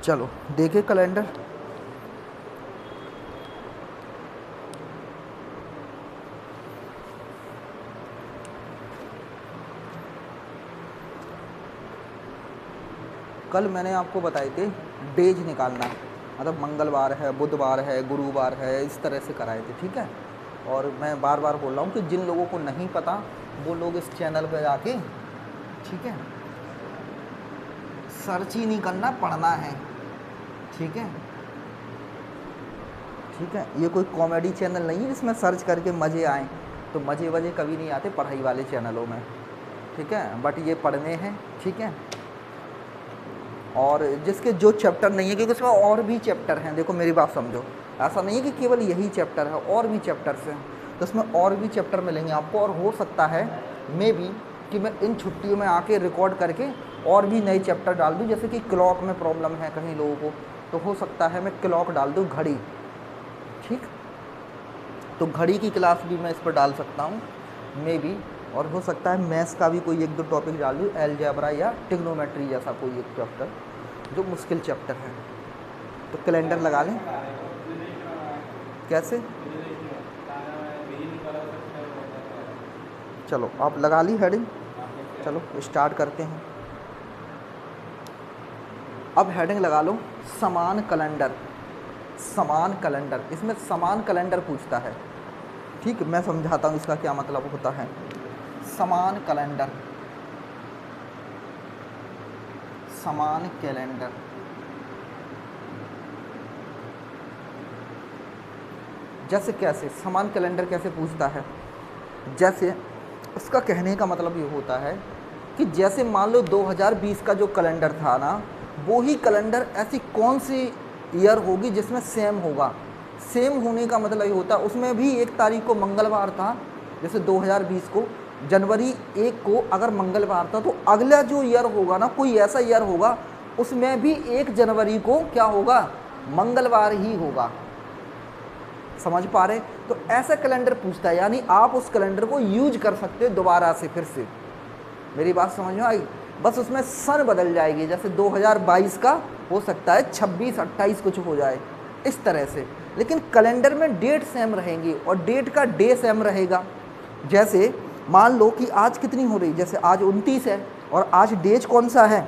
चलो देखे कैलेंडर। कल मैंने आपको बताए थे डेज निकालना, मतलब मंगलवार है, बुधवार है, गुरुवार है, इस तरह से कराए थे, ठीक है। और मैं बार बार बोल रहा हूँ कि जिन लोगों को नहीं पता वो लोग इस चैनल पे जाके, ठीक है, सर्च ही नहीं करना, पढ़ना है, ठीक है। ठीक है, ये कोई कॉमेडी चैनल नहीं है जिसमें सर्च करके मज़े आएँ, तो मज़े वज़े कभी नहीं आते पढ़ाई वाले चैनलों में, ठीक है। बट ये पढ़ने हैं, ठीक है। और जिसके जो चैप्टर नहीं है, क्योंकि उसमें और भी चैप्टर हैं, देखो मेरी बात समझो, ऐसा नहीं है कि केवल यही चैप्टर है, और भी चैप्टर्स हैं, तो उसमें और भी चैप्टर मिलेंगे आपको। और हो सकता है मे बी कि मैं इन छुट्टियों में आके रिकॉर्ड करके और भी नए चैप्टर डाल दूँ। जैसे कि क्लॉक में प्रॉब्लम है कहीं लोगों को, तो हो सकता है मैं क्लॉक डाल दूँ, घड़ी, ठीक। तो घड़ी की क्लास भी मैं इस पर डाल सकता हूँ मे बी। और हो सकता है मैथ्स का भी कोई एक दो टॉपिक डाल दूँ, अलजेब्रा या ट्रिग्नोमेट्री जैसा कोई एक चैप्टर जो मुश्किल चैप्टर है। तो कैलेंडर लगा लें। कैसे? चलो आप लगा ली हेडिंग, चलो स्टार्ट करते हैं। अब हेडिंग लगा लो समान कैलेंडर। समान कैलेंडर, इसमें समान कैलेंडर पूछता है, ठीक। मैं समझाता हूँ इसका क्या मतलब होता है। समान कैलेंडर, समान कैलेंडर, जैसे कैसे समान कैलेंडर कैसे पूछता है, जैसे उसका कहने का मतलब ये होता है कि जैसे मान लो 2020 का जो कैलेंडर था ना, वो ही कैलेंडर ऐसी कौन सी ईयर होगी जिसमें सेम होगा। सेम होने का मतलब ये होता है उसमें भी 1 तारीख को मंगलवार था, जैसे 2020 को जनवरी 1 को अगर मंगलवार था, तो अगला जो ईयर होगा ना, कोई ऐसा ईयर होगा उसमें भी 1 जनवरी को क्या होगा, मंगलवार ही होगा। समझ पा रहे? तो ऐसा कैलेंडर पूछता है, यानी आप उस कैलेंडर को यूज कर सकते हो दोबारा से, फिर से। मेरी बात समझ में आई? बस उसमें सन बदल जाएगी, जैसे 2022 का हो सकता है 26, 28 कुछ हो जाए, इस तरह से। लेकिन कैलेंडर में डेट सेम रहेंगी और डेट का डे सेम रहेगा। जैसे मान लो कि आज कितनी हो रही, जैसे आज 29 है और आज डेज कौन सा है,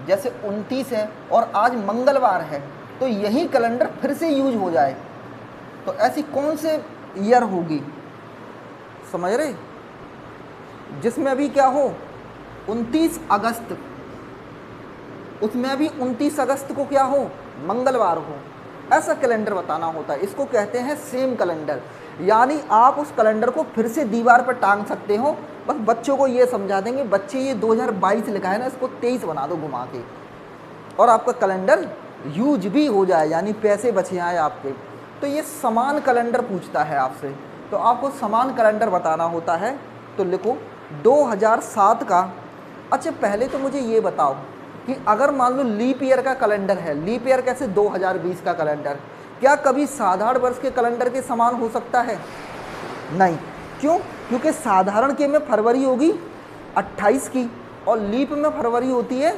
जैसे 29 है और आज मंगलवार है, तो यही कैलेंडर फिर से यूज हो जाए। तो ऐसी कौन से ईयर होगी, समझ रहे, जिसमें अभी क्या हो 29 अगस्त, उसमें भी 29 अगस्त को क्या हो, मंगलवार हो। ऐसा कैलेंडर बताना होता है, इसको कहते हैं सेम कैलेंडर। यानी आप उस कैलेंडर को फिर से दीवार पर टांग सकते हो। बस बच्चों को ये समझा देंगे, बच्चे ये 2022 लिखा है ना, इसको 23 बना दो घुमा के, और आपका कैलेंडर यूज भी हो जाए, यानी पैसे बचे आए आपके। तो ये समान कैलेंडर पूछता है आपसे, तो आपको समान कैलेंडर बताना होता है। तो लिखो 2007 का। अच्छा पहले तो मुझे ये बताओ कि अगर मान लो लीप ईयर का कैलेंडर है, लीप ईयर कैसे, 2020 का कैलेंडर, क्या कभी साधारण वर्ष के कैलेंडर के समान हो सकता है? नहीं। क्यों? क्योंकि साधारण के में फरवरी होगी 28 की और लीप में फरवरी होती है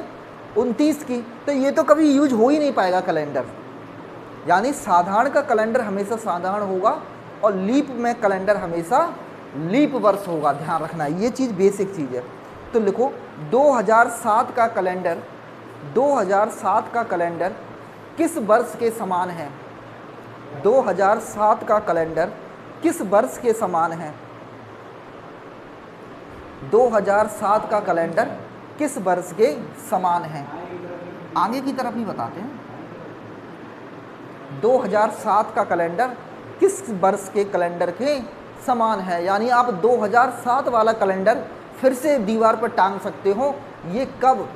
29 की, तो ये तो कभी यूज हो ही नहीं पाएगा कैलेंडर। यानी साधारण का कैलेंडर हमेशा साधारण होगा और लीप में कैलेंडर हमेशा लीप वर्ष होगा। ध्यान रखना, ये चीज़ बेसिक चीज़ है। तो लिखो 2007 का कैलेंडर, 2007 का कैलेंडर किस वर्ष के समान है? 2007 का कैलेंडर किस वर्ष के समान है? 2007 का कैलेंडर किस वर्ष के समान है? आगे की तरफ ही बताते हैं। 2007 का कैलेंडर किस वर्ष के कैलेंडर के समान है, यानी आप 2007 वाला कैलेंडर फिर से दीवार पर टांग सकते हो। ये कब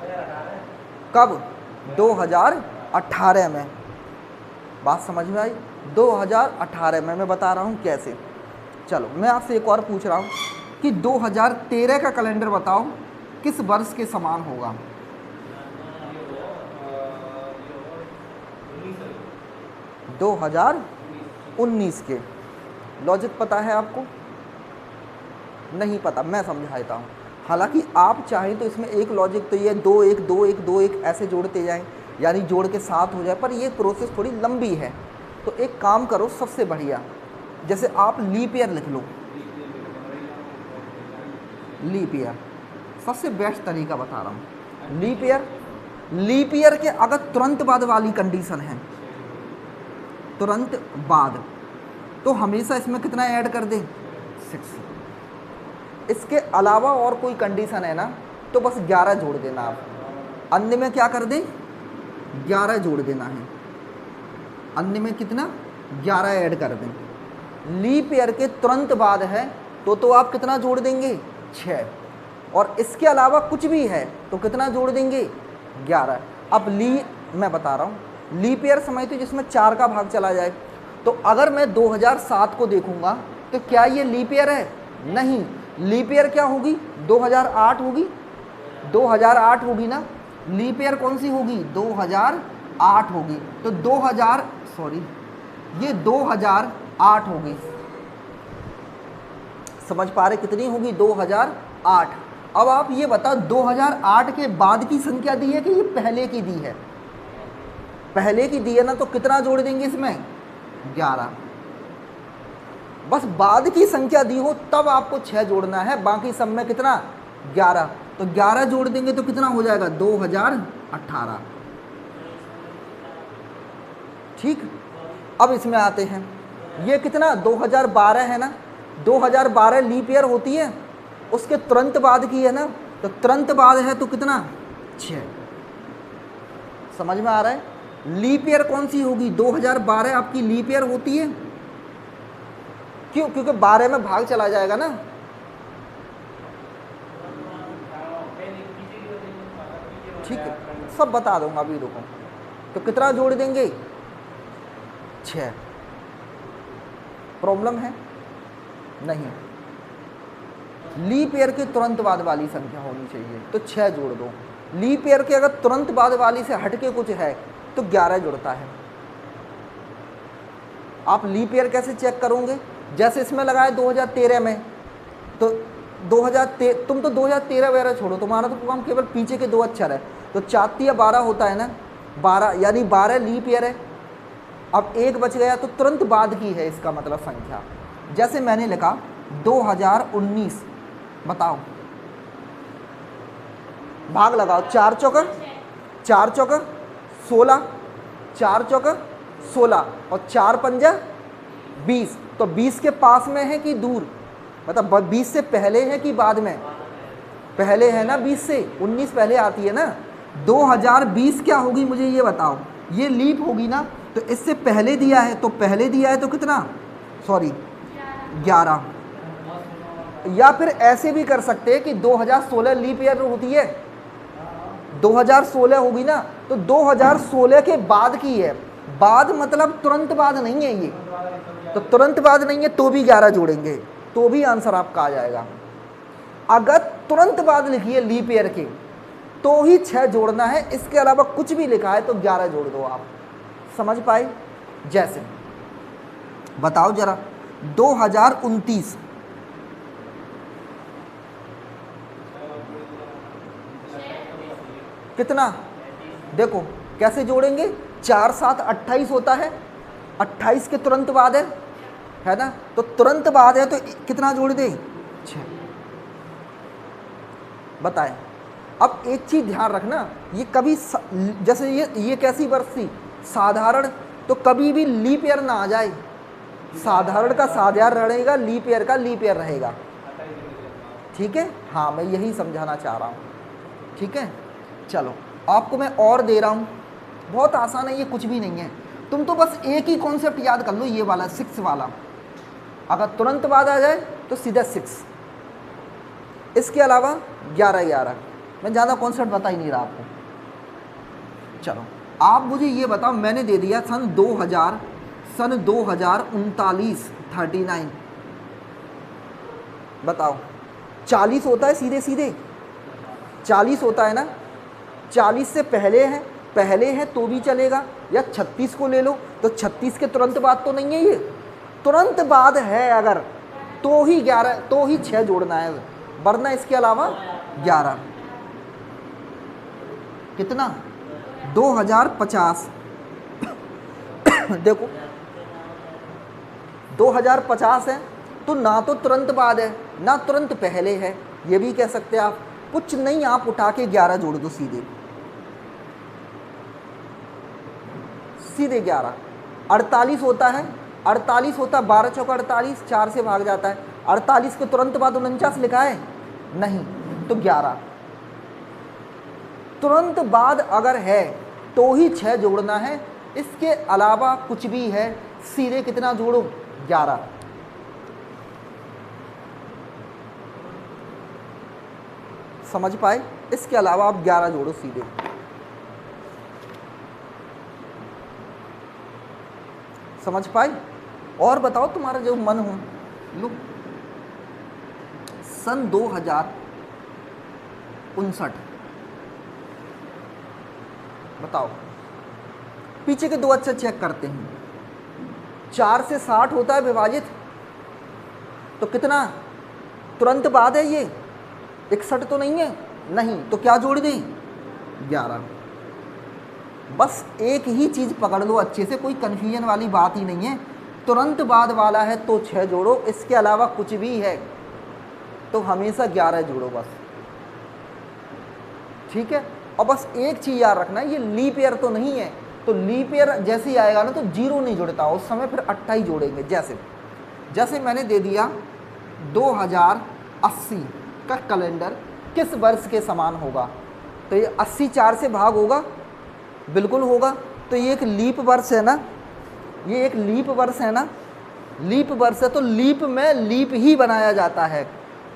कब 2018 में। बात समझ में आई? 2018 में मैं बता रहा हूँ कैसे। चलो मैं आपसे एक और पूछ रहा हूँ कि 2013 का कैलेंडर बताओ किस वर्ष के समान होगा? 2019 के। लॉजिक पता है आपको? नहीं पता, मैं समझा देता हूँ। हालांकि आप चाहें तो इसमें एक लॉजिक तो ये 2 1 2 1 2 1 ऐसे जोड़ते जाएं, यानी जोड़ के 7 हो जाए, पर ये प्रोसेस थोड़ी लंबी है। तो एक काम करो, सबसे बढ़िया, जैसे आप लीप ईयर लिख लो, लीप ईयर सबसे बेस्ट तरीका बता रहा हूँ। लीप ईयर के अगर तुरंत बाद वाली कंडीशन है, तुरंत बाद, तो हमेशा इसमें कितना ऐड कर दें, 6। इसके अलावा और कोई कंडीशन है ना तो बस 11 जोड़ देना आप, अन्य में क्या कर दें, 11 जोड़ देना है, अन्य में कितना, 11 ऐड कर दें। लीप ईयर के तुरंत बाद है तो आप कितना जोड़ देंगे, 6, और इसके अलावा कुछ भी है तो कितना जोड़ देंगे, 11। अब मैं बता रहा हूँ, लीप ईयर समझते हो जिसमें 4 का भाग चला जाए। तो अगर मैं 2007 को देखूंगा तो क्या ये लीप ईयर है, नहीं, लीप ईयर क्या होगी, 2008 होगी, 2008 होगी ना, लीप ईयर कौन सी होगी, 2008 होगी। तो 2008 होगी, समझ पा रहे कितनी होगी, 2008। अब आप ये बताओ 2008 के बाद की संख्या दी है कि ये पहले की दी है, पहले की दी है ना, तो कितना जोड़ देंगे इसमें, 11। बस बाद की संख्या दी हो तब आपको 6 जोड़ना है, बाकी सब में कितना, 11। तो 11 जोड़ देंगे तो कितना हो जाएगा, 2018। ठीक, अब इसमें आते हैं, ये कितना, 2012 है ना, 2012 लीप ईयर होती है, उसके तुरंत बाद की है ना, तो तुरंत बाद है तो कितना, 6। समझ में आ रहा है। लीप ईयर कौन सी होगी, 2012 आपकी लीप ईयर होती है, क्यों, क्योंकि 12 में भाग चला जाएगा ना। ठीक है, सब बता दूंगा अभी, रुको। तो कितना जोड़ देंगे, 6। प्रॉब्लम है नहीं, लीप ईयर के तुरंत बाद वाली संख्या होनी चाहिए, तो 6 जोड़ दो। लीप ईयर के अगर तुरंत बाद वाली से हटके कुछ है तो 11 जुड़ता है। आप लीप ईयर कैसे चेक करोगे, जैसे इसमें लगाए 2013 में, तो 2013, तुम तो 2013 वगैरह छोड़ो, तुम्हारा तो काम केवल पीछे के 2 अक्षर है, तो 4 या 12 होता है ना, 12, यानी 12 लीप ईयर है। अब 1 बच गया तो तुरंत बाद की है, इसका मतलब संख्या। जैसे मैंने लिखा 2019, बताओ, भाग लगाओ, 4 चौका 16, 4 चौका 16 और 4 पंजा 20, तो 20 के पास में है कि दूर, मतलब 20 से पहले है कि बाद में, पहले है ना, 20 से 19 पहले आती है ना। 2020 क्या होगी मुझे ये बताओ, ये लीप होगी ना, तो इससे पहले दिया है, तो पहले दिया है तो कितना, सॉरी 11। या फिर ऐसे भी कर सकते हैं कि 2016 लीप ईयर होती है, 2016 होगी ना, तो 2016 के बाद की है, बाद मतलब तुरंत बाद नहीं है ये, तो तुरंत बाद नहीं है तो भी 11 जोड़ेंगे, तो भी आंसर आपका आ जाएगा। अगर तुरंत बाद लिखी है लीप ईयर के तो ही 6 जोड़ना है, इसके अलावा कुछ भी लिखा है तो 11 जोड़ दो। आप समझ पाए। जैसे बताओ जरा 2029, कितना, देखो कैसे जोड़ेंगे, 4 7 28 होता है, 28 के तुरंत बाद है ना, तो तुरंत बाद है तो कितना जोड़ दे, 6। बताएं। अब एक चीज ध्यान रखना, ये कभी जैसे ये कैसी वर्ष थी, साधारण, तो कभी भी लीप ईयर ना आ जाए, साधारण का साधारण रहेगा, लीप ईयर का लीप ईयर रहेगा। ठीक है, हाँ मैं यही समझाना चाह रहा हूँ। ठीक है, चलो आपको मैं और दे रहा हूँ, बहुत आसान है ये, कुछ भी नहीं है, तुम तो बस एक ही कॉन्सेप्ट याद कर लो, ये वाला 6 वाला, अगर तुरंत बाद आ जाए तो सीधा 6, इसके अलावा 11 11। मैं ज़्यादा कॉन्सेप्ट बता ही नहीं रहा आपको। चलो आप मुझे ये बताओ, मैंने दे दिया सन 2000, सन 2039 39, बताओ 40 होता है, सीधे सीधे 40 होता है ना, 40 से पहले है तो भी चलेगा, या 36 को ले लो, तो 36 के तुरंत बाद तो नहीं है ये, तुरंत बाद है अगर तो ही 11, तो ही 6 जोड़ना है, वरना इसके अलावा 11, कितना 2050। देखो 2050 है तो ना तो तुरंत बाद है ना तुरंत पहले है, ये भी कह सकते हैं आप। कुछ नहीं, आप उठा के 11 जोड़ दो सीधे सीधे 11। 48 होता है, 48 होता, 12 चौका 48, 4 से भाग जाता है। 48 के तुरंत बाद 49 लिखा है नहीं, तो 11। तुरंत बाद अगर है तो ही 6 जोड़ना है, इसके अलावा कुछ भी है सीधे कितना जोड़ो 11। समझ पाए? इसके अलावा आप 11 जोड़ो सीधे। समझ पाए? और बताओ तुम्हारा जो मन हो। लो सन 2059, बताओ पीछे के दो अच्छे चेक करते हैं। 4 से 60 होता है विभाजित, तो कितना तुरंत बाद है ये 61 तो नहीं है, नहीं, तो क्या जोड़ दें 11। बस एक ही चीज़ पकड़ लो अच्छे से, कोई कन्फ्यूजन वाली बात ही नहीं है। तुरंत बाद वाला है तो 6 जोड़ो, इसके अलावा कुछ भी है तो हमेशा 11 जोड़ो बस, ठीक है। और बस एक चीज़ याद रखना, ये लीप ईयर तो नहीं है, तो लीप ईयर जैसे ही आएगा ना तो 0 नहीं जुड़ता, उस समय फिर 28 जोड़ेंगे। जैसे मैंने दे दिया 2080 का कैलेंडर किस वर्ष के समान होगा, तो ये 80 4 से भाग होगा, बिल्कुल होगा। तो ये एक लीप वर्ष है ना, ये एक लीप वर्ष है ना, लीप वर्ष है तो लीप में लीप ही बनाया जाता है,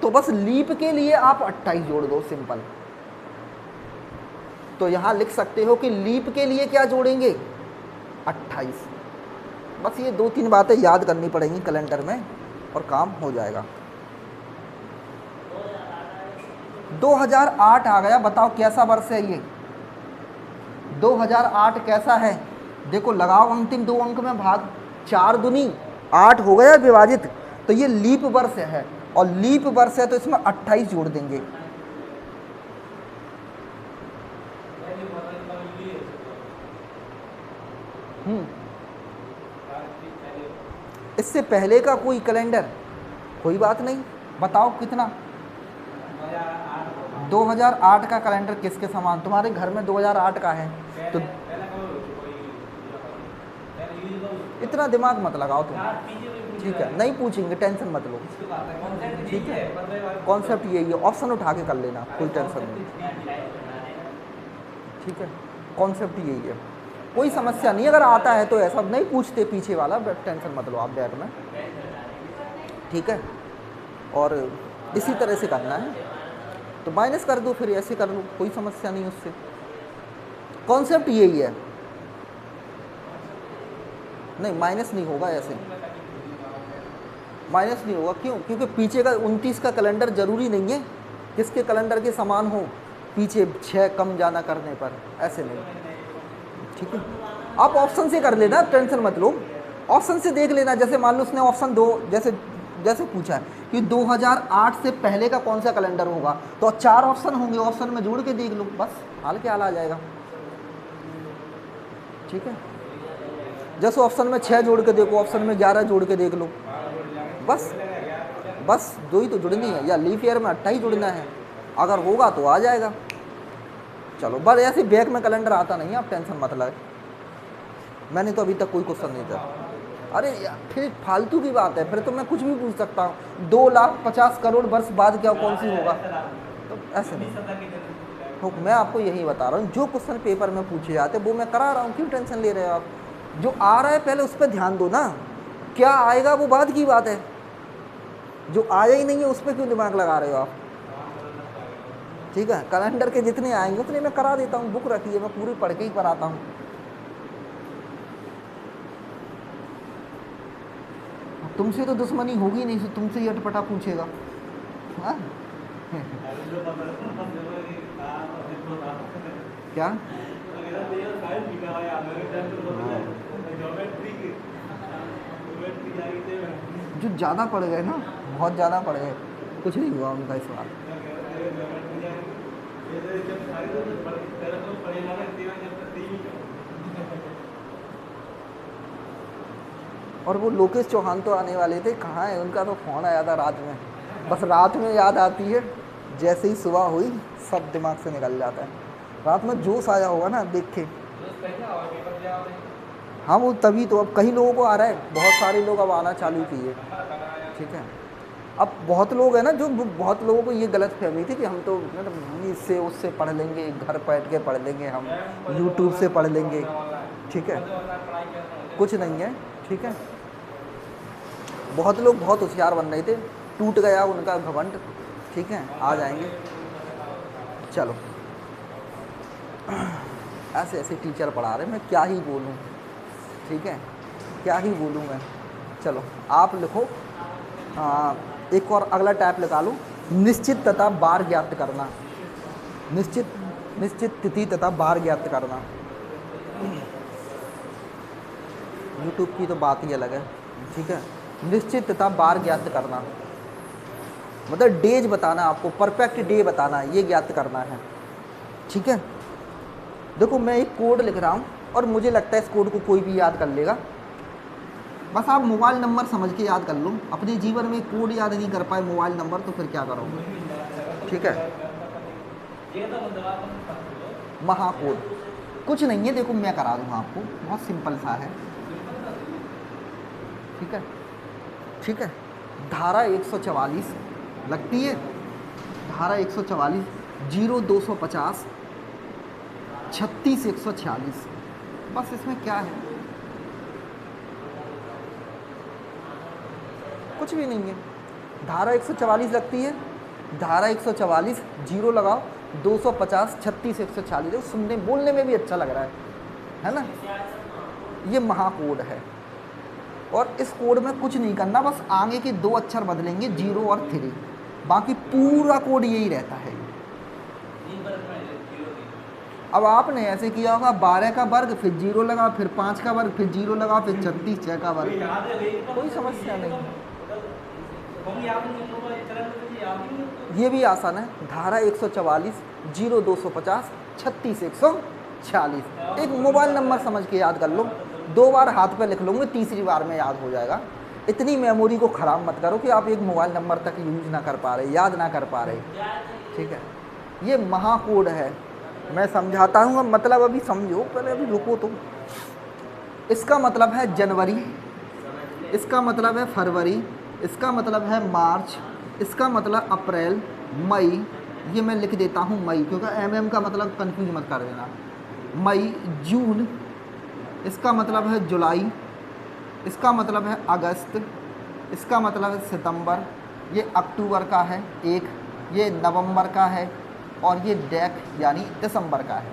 तो बस लीप के लिए आप 28 जोड़ दो, सिंपल। तो यहाँ लिख सकते हो कि लीप के लिए क्या जोड़ेंगे 28। बस ये 2-3 बातें याद करनी पड़ेंगी कैलेंडर में और काम हो जाएगा। 2008 आ गया, बताओ कैसा वर्ष है ये 2008 कैसा है? देखो लगाओ अंतिम 2 अंक में भाग, 4 दूनी 8 हो गया विभाजित, तो ये लीप वर्ष है, और लीप वर्ष है तो इसमें 28 जोड़ देंगे। इससे पहले का कोई कैलेंडर, कोई बात नहीं, बताओ कितना 2008 का कैलेंडर किसके समान? तुम्हारे घर में 2008 का है तो इतना दिमाग मत लगाओ तुम, ठीक है, नहीं पूछेंगे, टेंशन मत लो, ठीक है। कॉन्सेप्ट यही है, ऑप्शन उठा के कर लेना, कोई टेंशन नहीं, ठीक है। कॉन्सेप्ट यही है, कोई समस्या नहीं। अगर आता है तो ऐसा नहीं पूछते पीछे वाला, टेंशन मत लो आप बैग में, ठीक है। और इसी तरह से करना है, तो माइनस कर दो, फिर ऐसे कर लो, कोई समस्या नहीं उससे। कॉन्सेप्ट यही है, नहीं माइनस नहीं होगा, ऐसे माइनस नहीं होगा। क्यों? क्योंकि पीछे का 29 का कैलेंडर जरूरी नहीं है किसके कैलेंडर के समान हो, पीछे 6 कम जाना करने पर, ऐसे नहीं, ठीक है। आप ऑप्शन से कर लेना, टेंशन मत लो, ऑप्शन से देख लेना। जैसे मान लो उसने ऑप्शन 2 जैसे पूछा है कि 2008 से पहले का कौन सा कैलेंडर होगा, तो 4 ऑप्शन होंगे, ऑप्शन में जोड़ के देख लो, बस हाल के हाल आ जाएगा, ठीक है। जैसे ऑप्शन में 6 जोड़ के देखो, ऑप्शन में 11 जोड़ के देख लो, बस 2 ही तो जुड़नी है, या लीप ईयर में 28 जुड़ना है, अगर होगा तो आ जाएगा। चलो, बस ऐसे बैक में कैलेंडर आता नहीं है, आप टेंशन मत लगे, मैंने तो अभी तक कोई क्वेश्चन नहीं था। अरे यार फिर फालतू की बात है, फिर तो मैं कुछ भी पूछ सकता हूँ, 2,50,00,000 वर्ष बाद क्या कौन सी होगा, तो ऐसे नहीं। तो मैं आपको यही बता रहा हूँ, जो क्वेश्चन पेपर में पूछे जाते वो मैं करा रहा हूँ, क्यों टेंशन ले रहे हो आप? जो आ रहा है पहले उस पर ध्यान दो ना, क्या आएगा वो बाद की बात है, जो आया ही नहीं है उस पर क्यों दिमाग लगा रहे हो आप, ठीक है। कैलेंडर के जितने आएंगे उतने मैं करा देता हूँ, बुक रखी है, मैं पूरी पढ़ के ही कराता हूँ। तुमसे तो दुश्मनी होगी नहीं, तुमसे ही अटपटा पूछेगा, हाँ? क्या जो ज़्यादा पड़ गए ना, बहुत ज़्यादा पड़ गए, कुछ नहीं हुआ उनका इस बार। और वो लोकेश चौहान तो आने वाले थे, कहाँ है? उनका तो फ़ोन आया था रात में, बस रात में याद आती है, जैसे ही सुबह हुई सब दिमाग से निकल जाता है। रात में जोश आया होगा ना देख के। हाँ वो तभी तो, अब कई लोगों को आ रहा है, बहुत सारे लोग अब आना चालू किए। ठीक है, अब बहुत लोग हैं ना, जो बहुत लोगों को ये गलत फहमी थी कि हम तो मतलब इससे उससे पढ़ लेंगे, घर बैठ के पढ़ लेंगे, हम यूट्यूब से पढ़ लेंगे। ठीक है, कुछ नहीं है। ठीक है, बहुत लोग बहुत होशियार बन रहे थे, टूट गया उनका घमंड। ठीक है, आ जाएंगे। चलो, ऐसे ऐसे टीचर पढ़ा रहे, मैं क्या ही बोलूँ। ठीक है, क्या ही बोलूँ मैं। चलो आप लिखो, एक और अगला टैप लगा लो, निश्चित तथा बार ज्ञात करना। निश्चित तिथि तथा बार ज्ञात करना। यूट्यूब की तो बात ही अलग है। ठीक है, निश्चित तथा बार ज्ञात करना मतलब डेज बताना, आपको परफेक्ट डे बताना, ये ज्ञात करना है। ठीक है, देखो मैं एक कोड लिख रहा हूँ और मुझे लगता है इस कोड को कोई भी याद कर लेगा। बस आप मोबाइल नंबर समझ के याद कर लो। अपने जीवन में कोड याद नहीं कर पाए मोबाइल नंबर, तो फिर क्या करोगे? ठीक है, महाकोड कुछ नहीं है, देखो मैं करा दूँगा आपको, बहुत सिंपल सा है। ठीक है, ठीक है, धारा 144 लगती है, धारा 144 0250 36 146। बस इसमें क्या है, कुछ भी नहीं है। धारा 144 लगती है, धारा 144 जीरो लगाओ, 250 36 146। सुनने बोलने में भी अच्छा लग रहा है ना? ये महाकोड है, और इस कोड में कुछ नहीं करना, बस आगे के 2 अक्षर बदलेंगे, 0 और 3, बाकी पूरा कोड यही रहता है। अब आपने ऐसे किया होगा, 12 का वर्ग फिर 0 लगा, फिर 5 का वर्ग फिर 0 लगा, फिर 36 6 का वर्ग, कोई समस्या नहीं। ये भी आसान है, धारा 144 0250 36 146। एक मोबाइल नंबर समझ के याद कर लो, 2 बार हाथ पे लिख लूँगे, तीसरी बार में याद हो जाएगा। इतनी मेमोरी को ख़राब मत करो कि आप एक मोबाइल नंबर तक यूज ना कर पा रहे, याद ना कर पा रहे। ठीक है, ये महाकोड है, मैं समझाता हूँ, मतलब अभी समझो, पहले अभी रुको तो। इसका मतलब है जनवरी, इसका मतलब है फरवरी, इसका मतलब है मार्च, इसका मतलब अप्रैल, मई, ये मैं लिख देता हूँ मई, क्योंकि एम का मतलब कन्फ्यूज मत कर देना। मई, जून, इसका मतलब है जुलाई, इसका मतलब है अगस्त, इसका मतलब है सितंबर, ये अक्टूबर का है एक, ये नवंबर का है, और ये डेक यानी दिसंबर का है।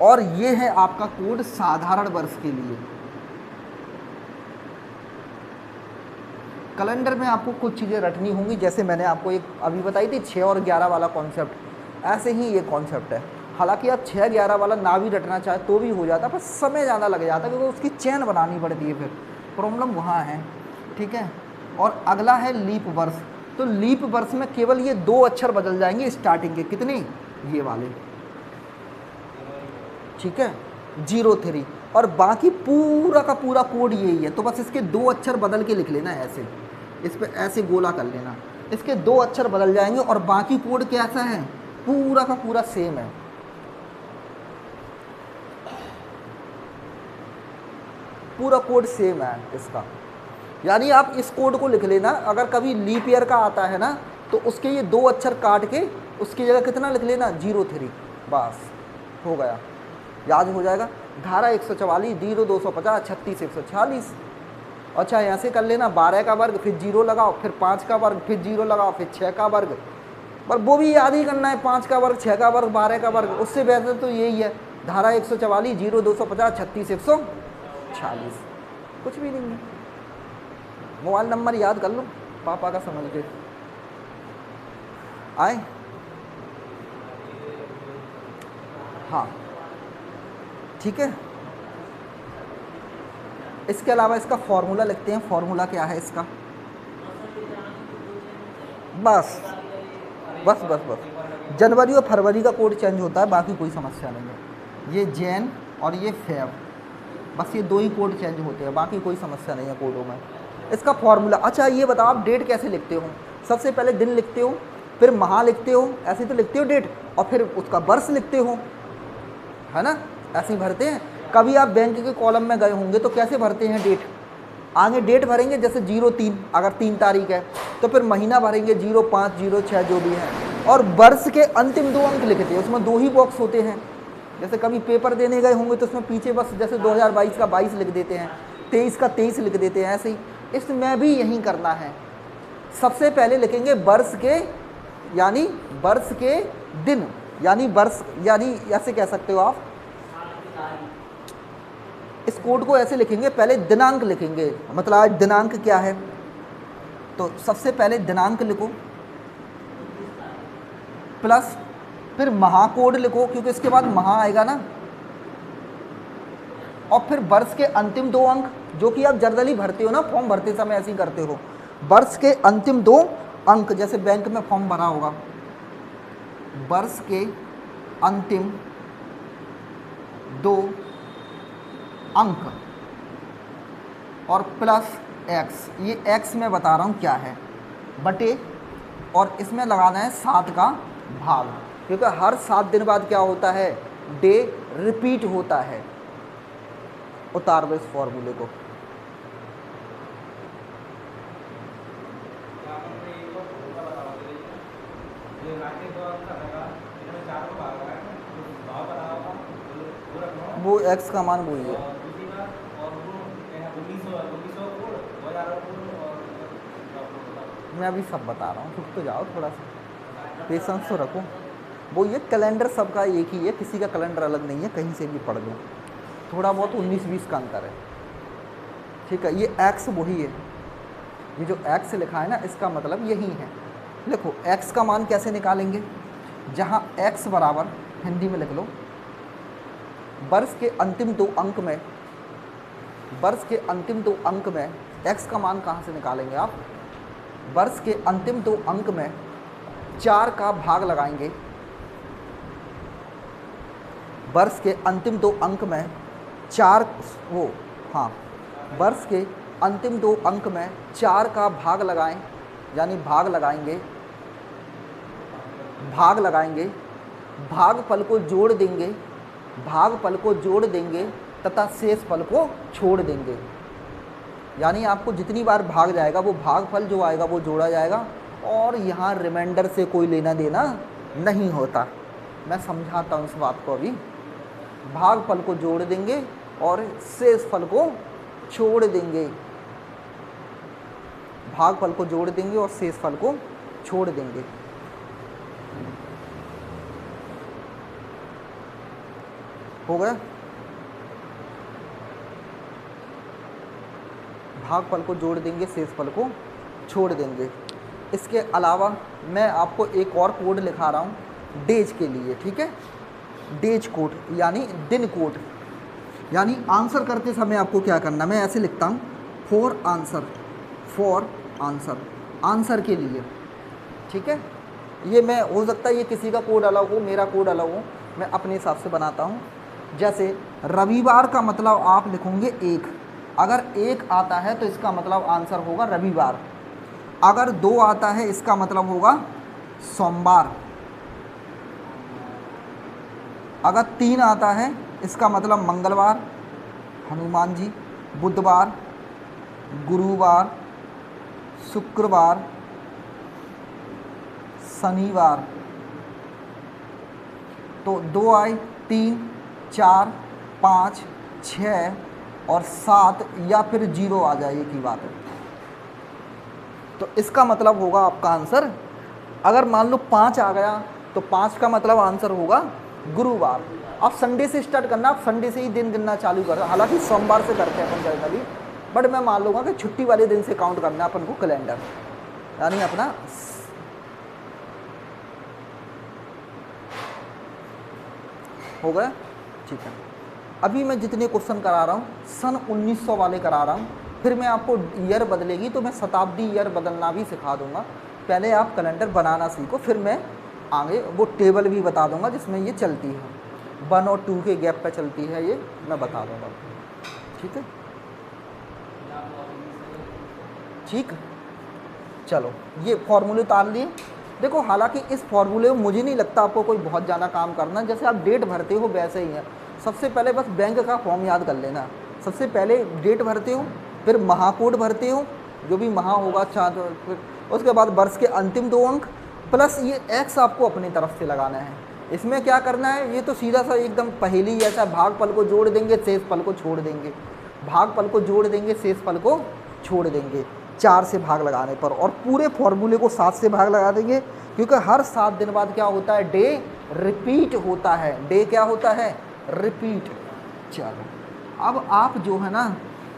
और ये है आपका कोड साधारण वर्ष के लिए। कैलेंडर में आपको कुछ चीज़ें रटनी होंगी, जैसे मैंने आपको एक अभी बताई थी 6 और 11 वाला कॉन्सेप्ट, ऐसे ही ये कॉन्सेप्ट है। हालांकि आप 6 11 वाला ना भी रटना चाहे तो भी हो जाता, पर समय ज़्यादा लग जाता क्योंकि उसकी चेन बनानी पड़ती है, फिर प्रॉब्लम वहाँ है। ठीक है, और अगला है लीप वर्ष। तो लीप वर्ष में केवल ये 2 अक्षर बदल जाएंगे स्टार्टिंग के, कितने? ये वाले। ठीक है, 03, और बाकी पूरा का पूरा कोड यही है। तो बस इसके 2 अक्षर बदल के लिख लेना, ऐसे इस पर ऐसे गोला कर लेना, इसके 2 अक्षर बदल जाएंगे, और बाकी कोड कैसा है? पूरा का पूरा सेम है। पूरा कोड सेम है इसका, यानी आप इस कोड को लिख लेना। अगर कभी लीप ईयर का आता है ना, तो उसके ये 2 अक्षर काट के उसकी जगह कितना लिख लेना? 03, बस हो गया, याद हो जाएगा। धारा 144 0250 36 146। अच्छा, यहाँ से कर लेना 12 का वर्ग फिर 0 लगाओ, फिर 5 का वर्ग फिर 0 लगाओ, फिर 6 का वर्ग, पर वो भी याद ही करना है, 5 का वर्ग 6 का वर्ग 12 का वर्ग, उससे बेहतर तो यही है। धारा 144 0250 36 146, कुछ भी नहीं है। मोबाइल नंबर याद कर लो पापा का समझ के। आए? हाँ ठीक है, इसके अलावा इसका फॉर्मूला लिखते हैं। फॉर्मूला क्या है इसका? बस बस बस बस जनवरी और फरवरी का कोड चेंज होता है, बाकी कोई समस्या नहीं है। ये जैन और ये फेब, बस ये 2 ही कोड चेंज होते हैं, बाकी कोई समस्या नहीं है कोडों में। इसका फॉर्मूला, अच्छा ये बताओ आप डेट कैसे लिखते हो? सबसे पहले दिन लिखते हो, फिर माह लिखते हो, ऐसे तो लिखते हो डेट, और फिर उसका वर्ष लिखते हो, है ना? ऐसे ही भरते हैं। कभी आप बैंक के कॉलम में गए होंगे तो कैसे भरते हैं डेट? आगे डेट भरेंगे, जैसे 03, अगर 3 तारीख है तो फिर महीना भरेंगे 05, 06 जो भी है, और वर्ष के अंतिम 2 अंक लिखते हैं। उसमें 2 ही बॉक्स होते हैं। जैसे कभी पेपर देने गए होंगे तो उसमें पीछे बस जैसे 2022 का 22 लिख देते हैं, 23 का 23 लिख देते हैं, ऐसे ही इसमें भी यही करना है। सबसे पहले लिखेंगे वर्ष के, यानी वर्ष के दिन, यानी वर्ष, यानी ऐसे कह सकते हो आप, इस कोड को ऐसे लिखेंगे, पहले दिनांक लिखेंगे, मतलब आज दिनांक क्या है, तो सबसे पहले दिनांक लिखो, प्लस फिर महा कोड लिखो, क्योंकि इसके बाद महा आएगा ना, और फिर वर्ष के अंतिम 2 अंक, जो कि आप जनरली भरते हो ना, फॉर्म भरते समय ऐसे ही करते हो। वर्ष के अंतिम 2 अंक, जैसे बैंक में फॉर्म भरा होगा, वर्ष के अंतिम 2 अंक और प्लस एक्स, ये एक्स में बता रहा हूँ क्या है, बटे, और इसमें लगाना है 7 का भाग, क्योंकि हर 7 दिन बाद क्या होता है, डे रिपीट होता है। उतार दो इस फॉर्मूले को। वो एक्स का मान वही है। मैं अभी सब बता रहा हूँ, रुक तो जाओ, थोड़ा सा पेशेंस तो रखो। वो ये कैलेंडर सबका एक ही है, किसी का कैलेंडर अलग नहीं है, कहीं से भी पढ़ लो, थोड़ा बहुत 19-20 का अंतर है, ठीक है। ये एक्स वही है, ये जो एक्स लिखा है ना, इसका मतलब यही है। देखो एक्स का मान कैसे निकालेंगे, जहाँ एक्स बराबर, हिंदी में लिख लो, वर्ष के अंतिम 2 अंक में, वर्ष के अंतिम 2 अंक में एक्स का मान कहाँ से निकालेंगे आप? वर्ष के अंतिम 2 अंक में 4 का भाग लगाएंगे, वर्ष के अंतिम 2 अंक में 4, वो हाँ, वर्ष के अंतिम 2 अंक में 4 का भाग लगाएं, यानी भाग लगाएंगे, भाग लगाएंगे, भागफल को जोड़ देंगे, भागफल को जोड़ देंगे तथा शेष फल को छोड़ देंगे। यानी आपको जितनी बार भाग जाएगा वो भागफल जो आएगा वो जोड़ा जाएगा, और यहाँ रिमाइंडर से कोई लेना देना नहीं होता। मैं समझाता हूँ इस बात को अभी। भागफल को जोड़ देंगे और शेष फल को छोड़ देंगे, भागफल को जोड़ देंगे और शेष फल को छोड़ देंगे। हो गया? भागफल को जोड़ देंगे, शेष फल को छोड़ देंगे। इसके अलावा मैं आपको एक और कोड लिखा रहा हूँ डेज के लिए, ठीक है। डेज कोड यानी दिन कोड, यानी आंसर करते समय आपको क्या करना, मैं ऐसे लिखता हूँ for answer, for answer, answer के लिए, ठीक है। ये मैं, हो सकता है ये किसी का कोड अलग हो, मेरा कोड अलग हो, मैं अपने हिसाब से बनाता हूँ। जैसे रविवार का मतलब आप लिखोगे 1, अगर 1 आता है तो इसका मतलब आंसर होगा रविवार। अगर 2 आता है इसका मतलब होगा सोमवार। अगर 3 आता है इसका मतलब मंगलवार, हनुमान जी, बुधवार, गुरुवार, शुक्रवार, शनिवार। तो 2 आए, 3, 4, 5, 6 और 7, या फिर 0 आ जाए, एक ही बात है। तो इसका मतलब होगा आपका आंसर। अगर मान लो 5 आ गया तो 5 का मतलब आंसर होगा गुरुवार। आप संडे से स्टार्ट करना, आप संडे से ही दिन गिनना चालू कर, हालांकि सोमवार से करते हैं अपन जनरली, बट मैं मान लूँगा कि छुट्टी वाले दिन से काउंट करना अपन को कैलेंडर, यानी अपना हो गया, ठीक है। अभी मैं जितने क्वेश्चन करा रहा हूँ सन 1900 वाले करा रहा हूँ, फिर मैं आपको ईयर बदलेगी तो मैं शताब्दी ईयर बदलना भी सिखा दूँगा। पहले आप कैलेंडर बनाना सीखो, फिर मैं आगे वो टेबल भी बता दूंगा जिसमें ये चलती है, 1 और 2 के गैप पे चलती है, ये मैं बता दूंगा। ठीक है, ठीक। चलो ये फॉर्मूले उतार लिए। देखो हालांकि इस फॉर्मूले में मुझे नहीं लगता आपको कोई बहुत ज़्यादा काम करना, जैसे आप डेट भरते हो वैसे ही है। सबसे पहले बस बैंक का फॉर्म याद कर लेना। सबसे पहले डेट भरते हो, फिर महाकोड भरते हो, जो भी महा होगा, फिर उसके बाद वर्ष के अंतिम 2 अंक प्लस ये एक्स आपको अपनी तरफ से लगाना है। इसमें क्या करना है, ये तो सीधा सा एकदम पहेली जैसा, भागफल को जोड़ देंगे, शेषफल को छोड़ देंगे, भागफल को जोड़ देंगे, शेषफल को छोड़ देंगे 4 से भाग लगाने पर, और पूरे फॉर्मूले को 7 से भाग लगा देंगे, क्योंकि हर 7 दिन बाद क्या होता है, डे रिपीट होता है। डे क्या होता है, रिपीट। चलो अब आप जो है ना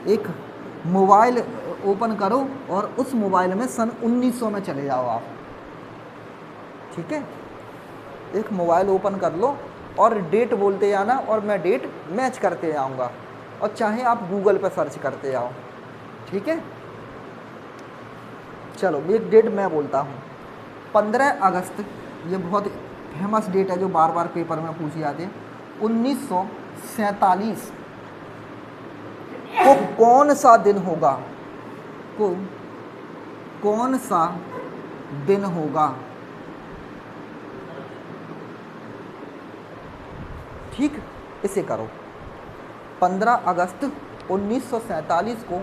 एक मोबाइल ओपन करो और उस मोबाइल में सन 1900 में चले जाओ आप। ठीक है, एक मोबाइल ओपन कर लो और डेट बोलते जाना और मैं डेट मैच करते जाऊंगा, और चाहे आप गूगल पर सर्च करते जाओ। ठीक है, चलो एक डेट मैं बोलता हूँ, 15 अगस्त, ये बहुत फेमस डेट है जो बार बार पेपर में पूछी जाती है। 1947 को कौन सा दिन होगा, को कौन सा दिन होगा। ठीक, इसे करो, 15 अगस्त 1947 को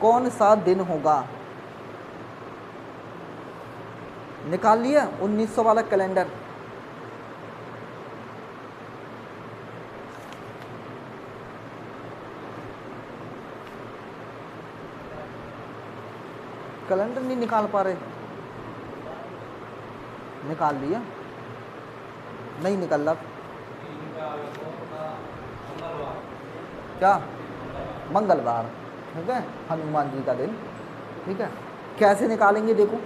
कौन सा दिन होगा। निकाल लिया 1900 वाला कैलेंडर। कैलेंडर नहीं निकाल पा रहे, निकाल लिया, नहीं निकल रहा क्या, मंगलवार। ठीक है, हनुमान जी का दिन। ठीक है, कैसे निकालेंगे, देखो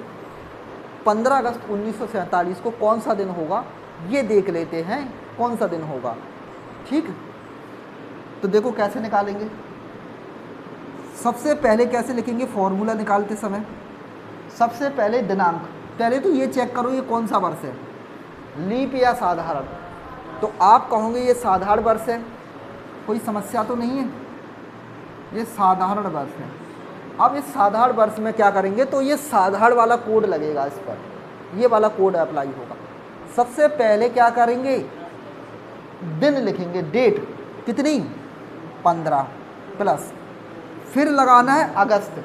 15 अगस्त 1947 को कौन सा दिन होगा, ये देख लेते हैं कौन सा दिन होगा। ठीक, तो देखो कैसे निकालेंगे। सबसे पहले कैसे लिखेंगे, फॉर्मूला निकालते समय सबसे पहले दिनांक, पहले तो ये चेक करो ये कौन सा वर्ष है, लीप या साधारण। तो आप कहोगे ये साधारण वर्ष है, कोई समस्या तो नहीं है, ये साधारण वर्ष है। अब इस साधारण वर्ष में क्या करेंगे, तो ये साधारण वाला कोड लगेगा इस पर, ये वाला कोड अप्लाई होगा। सबसे पहले क्या करेंगे, दिन लिखेंगे, डेट कितनी 15 प्लस, फिर लगाना है अगस्त,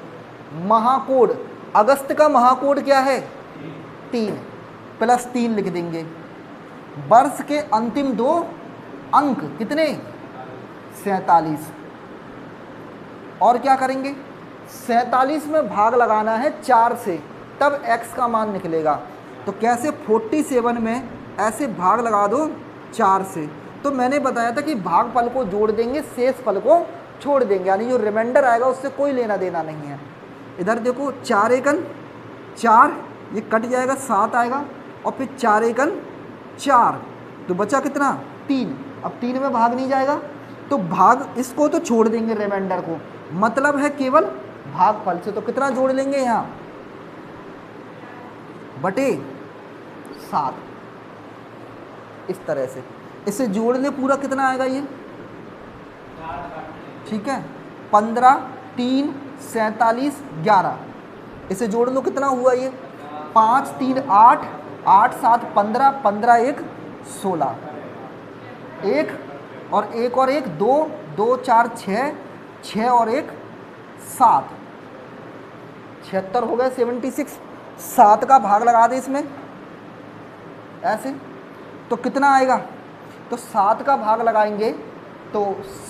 महाकोड, अगस्त का महाकोड क्या है 3 प्लस 3 लिख देंगे, वर्ष के अंतिम 2 अंक कितने 47, और क्या करेंगे 47 में भाग लगाना है 4 से, तब x का मान निकलेगा। तो कैसे 47 में ऐसे भाग लगा दो 4 से, तो मैंने बताया था कि भागफल को जोड़ देंगे, शेषफल को छोड़ देंगे, यानी जो रिमाइंडर आएगा उससे कोई लेना देना नहीं है। इधर देखो 4 एकन 4, ये कट जाएगा 7 आएगा, और फिर 4 एकन 4, तो बचा कितना 3। अब 3 में भाग नहीं जाएगा, तो भाग इसको तो छोड़ देंगे रिमाइंडर को, मतलब है केवल भागफल से। तो कितना जोड़ लेंगे यहाँ बटे 7, इस तरह से इसे जोड़ ले, पूरा कितना आएगा ये, ठीक है 15 3 47 11, इसे जोड़ लो कितना हुआ ये 5 3 8 8 7 15 15 1 16, 1 और 1 और 1 2 2 4 6 6 और 1 7, 76 हो गए 76। 7 का भाग लगा दे इसमें ऐसे, तो कितना आएगा, तो 7 का भाग लगाएंगे तो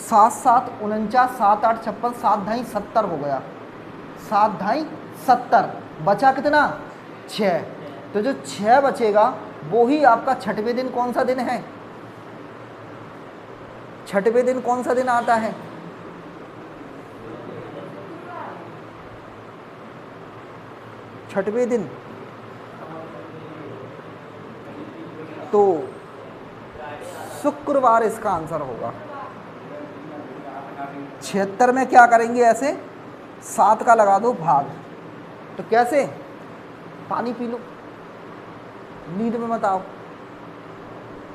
7 7 49 7 8 56 7 ढाई 70 हो गया, 7 ढाई 70, बचा कितना 6। तो जो 6 बचेगा वो ही आपका छठवें दिन कौन सा दिन है, छठवें दिन कौन सा दिन आता है, छठवें दिन तो शुक्रवार इसका आंसर होगा। 76 में क्या करेंगे, ऐसे 7 का लगा दो भाग, तो कैसे, पानी पी लो, नींद में मत आओ,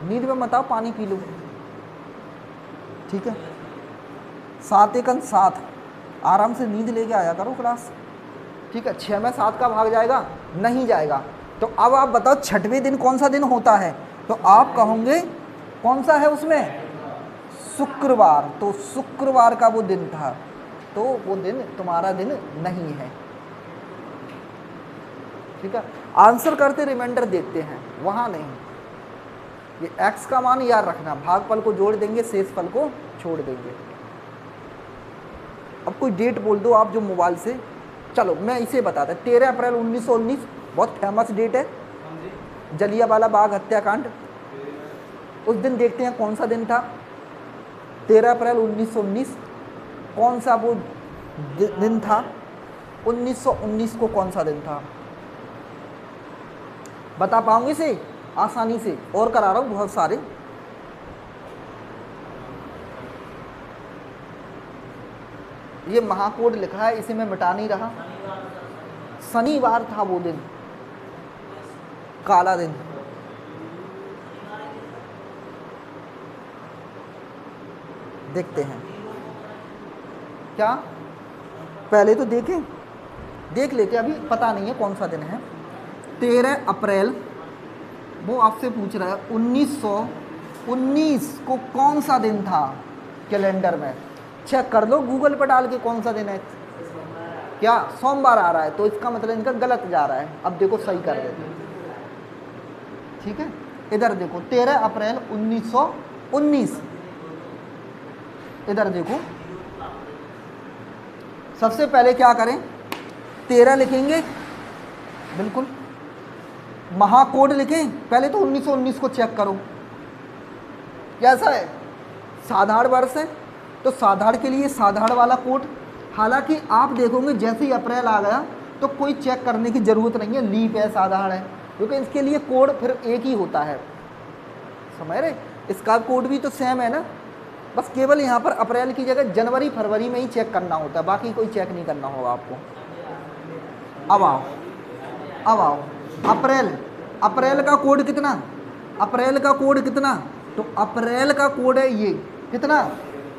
नींद में मत आओ, पानी पी लो, ठीक है। 7 एकन 7, आराम से नींद लेके आया करो क्लास, ठीक है। 6 में 7 का भाग जाएगा? नहीं जाएगा। तो अब आप बताओ 6वें दिन कौन सा दिन होता है? तो आप कहोगे कौन सा है उसमें? शुक्रवार। तो शुक्रवार का वो दिन था, तो वो दिन तुम्हारा दिन नहीं है, ठीक है। आंसर करते रिमाइंडर देखते हैं, वहां नहीं। ये x का मान याद रखना, भागफल को जोड़ देंगे, शेषफल को छोड़ देंगे। अब कोई डेट बोल दो आप जो मोबाइल से, चलो मैं इसे बताता। 13 अप्रैल 1919 बहुत फेमस डेट है, जलियांवाला बाग हत्याकांड। उस दिन देखते हैं कौन सा दिन था। 13 अप्रैल 1919 कौन सा वो दिन था? 1919 को कौन सा दिन था? बता पाऊंगी इसे आसानी से? और करा रहा हूं बहुत सारे। ये महाकोड लिखा है, इसे मैं मिटा नहीं रहा। शनिवार था वो दिन, काला दिन। देखते हैं क्या, पहले तो देखें, देख लेते, अभी पता नहीं है कौन सा दिन है। 13 अप्रैल, वो आपसे पूछ रहा है 1919 को कौन सा दिन था कैलेंडर में? चेक कर लो गूगल पर डाल के कौन सा दिन है। क्या सोमवार आ रहा है? तो इसका मतलब इनका गलत जा रहा है। अब देखो सही कर देते, ठीक है। इधर देखो 13 अप्रैल 1919, इधर देखो। सबसे पहले क्या करें? 13 लिखेंगे, बिल्कुल। महाकोड लिखें, पहले तो 1919 को चेक करो कैसा है। साधारण वर्ष है तो साधारण के लिए साधारण वाला कोड। हालांकि आप देखोगे जैसे ही अप्रैल आ गया तो कोई चेक करने की ज़रूरत नहीं है, लीप है, साधारण है, क्योंकि इसके लिए कोड फिर एक ही होता है, समझ रहे। इसका कोड भी तो सेम है ना, बस केवल यहाँ पर अप्रैल की जगह जनवरी फरवरी में ही चेक करना होता है, बाकी कोई चेक नहीं करना होगा आपको। अब आओ अप्रैल का कोड कितना? अप्रैल का कोड कितना? तो अप्रैल का कोड है ये कितना?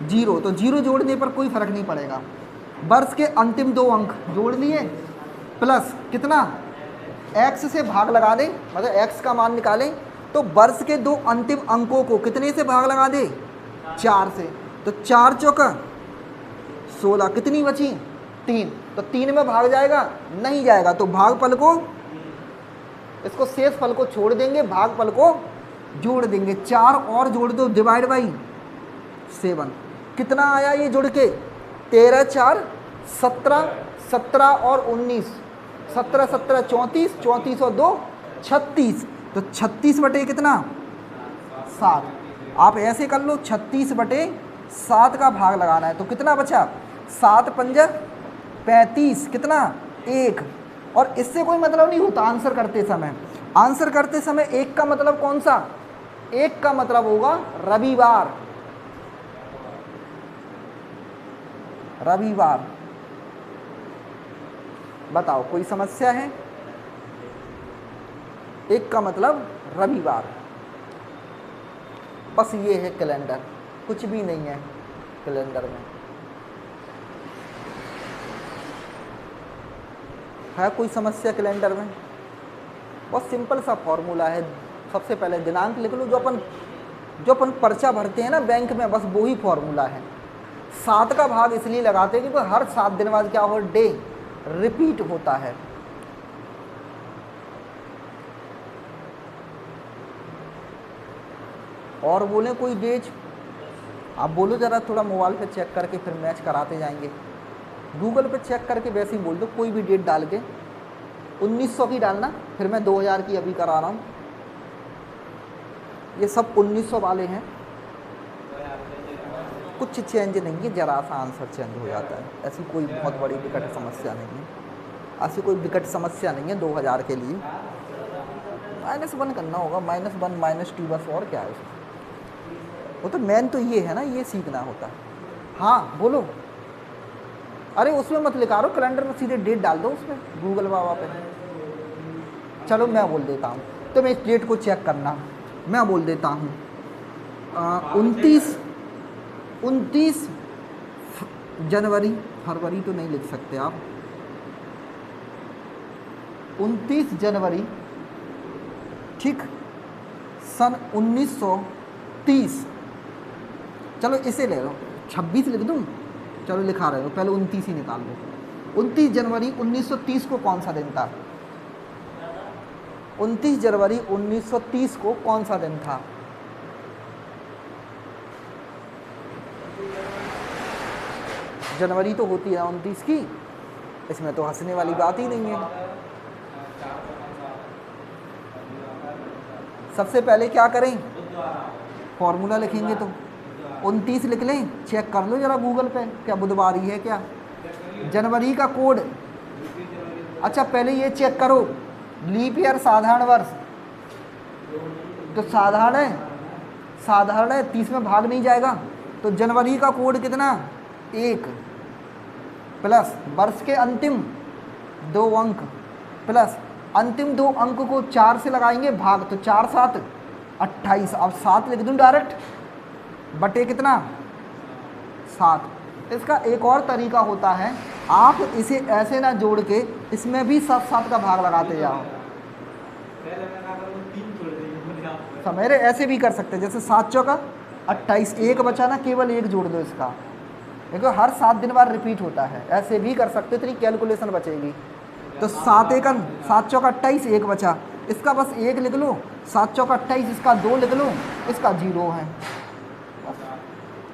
0। तो 0 जोड़ने पर कोई फर्क नहीं पड़ेगा। वर्ष के अंतिम 2 अंक जोड़ लिए, प्लस कितना? x से भाग लगा दें, मतलब x का मान निकालें। तो वर्ष के 2 अंतिम अंकों को कितने से भाग लगा दें? 4 से। तो 4 चौका 16, कितनी बची? 3। तो 3 में भाग जाएगा? नहीं जाएगा। तो भागफल को, इसको शेषफल को छोड़ देंगे, भागफल को जोड़ देंगे। 4 और जोड़ दो, डिवाइड बाई 7। कितना आया ये जुड़ के? 13 4 17, 17 और 19, 17 17 34, 34 और 2 36। तो 36 बटे कितना? 7। आप ऐसे कर लो, 36 बटे 7 का भाग लगाना है। तो कितना बचा? 7 पंजा 35, कितना? 1। और इससे कोई मतलब नहीं होता आंसर करते समय। आंसर करते समय 1 का मतलब कौन सा? 1 का मतलब होगा रविवार। रविवार, बताओ कोई समस्या है? 1 का मतलब रविवार। बस ये है कैलेंडर, कुछ भी नहीं है कैलेंडर में। है कोई समस्या कैलेंडर में? बहुत सिंपल सा फॉर्मूला है। सबसे पहले दिनांक लिख लो, जो अपन पर्चा भरते हैं ना बैंक में, बस वो ही फॉर्मूला है। 7 का भाग इसलिए लगाते हैं क्योंकि हर 7 दिन बाद क्या हो, डे रिपीट होता है। और बोले कोई डेट? आप बोलो जरा, थोड़ा मोबाइल पे चेक करके फिर मैच कराते जाएंगे। गूगल पे चेक करके वैसे ही बोल दो, कोई भी डेट डाल के। 1900 की डालना, फिर मैं 2000 की अभी करा रहा हूँ। ये सब 1900 वाले हैं, कुछ चेंज नहीं है, जरा सा आंसर चेंज हो जाता है। ऐसी कोई बहुत बड़ी विकट समस्या नहीं है, ऐसी कोई विकट समस्या नहीं है 2000 के लिए। -1 करना होगा, -1 -2 बस, और क्या है उसमें। वो तो मेन तो ये है ना, ये सीखना होता है। हाँ बोलो। अरे उसमें मत लिखा रहो कैलेंडर में, सीधे डेट डाल दो उसमें गूगल बाबा पे। चलो मैं बोल देता हूँ, तो मैं इस डेट को चेक करना। मैं बोल देता हूँ 29 जनवरी, फरवरी तो नहीं लिख सकते आप, 29 जनवरी, ठीक, सन 1930। चलो इसे ले लो, 26 लिख दूँ, चलो लिखा रहे हो, पहले 29 ही निकाल लो। 29 जनवरी 1930 को कौन सा दिन था? 29 जनवरी 1930 को कौन सा दिन था? जनवरी तो होती है 29 की, इसमें तो हंसने वाली बात ही नहीं है। सबसे पहले क्या करें? फॉर्मूला लिखेंगे तो 29 लिख लें, चेक कर लो जरा गूगल पे, क्या बुधवार ही है क्या? जनवरी का कोड, अच्छा पहले ये चेक करो, लीप ईयर साधारण वर्ष, तो साधारण है, साधारण है, 30 में भाग नहीं जाएगा, तो जनवरी का कोड कितना? 1 प्लस वर्ष के अंतिम 2 अंक प्लस अंतिम 2 अंक को 4 से लगाएंगे भाग, तो 4 7 28, अब 7 लिख दूँ डायरेक्ट, बटे कितना? 7। इसका एक और तरीका होता है, आप इसे ऐसे ना जोड़ के इसमें भी 7 7 का भाग लगाते जाओ। समझ रहे? ऐसे भी कर सकते हैं, जैसे 7 चौका 28, 1 बचा ना, केवल 1 जोड़ दो इसका, देखो हर 7 दिन बाद रिपीट होता है, ऐसे भी कर सकते हो, इतनी कैलकुलेशन बचेगी। तो 7 चौका 28, 1 बचा, इसका बस 1 लिख लो, 7 चौका 28, इसका 2 लिख लो, इसका 0 है,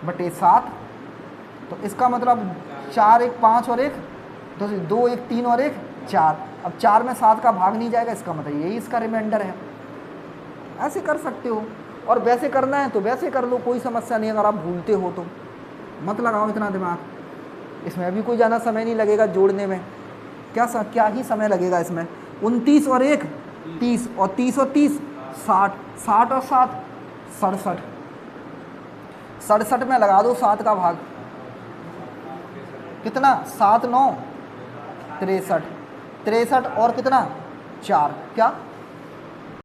बटे 7। तो इसका मतलब 4 1 5 और 1, तो 2 1 3 और 1 4, अब 4 में 7 का भाग नहीं जाएगा, इसका मतलब यही इसका रिमाइंडर है। ऐसे कर सकते हो, और वैसे करना है तो वैसे कर लो, कोई समस्या नहीं, अगर आप भूलते हो तो मत लगाओ इतना दिमाग, इसमें भी कोई ज़्यादा समय नहीं लगेगा जोड़ने में, क्या ही समय लगेगा इसमें। 29 और 1 30, और 30 और 30 60, 60 और 7 67, 67 में लगा दो 7 का भाग, कितना? 7 9 63, 63 और कितना? 4, क्या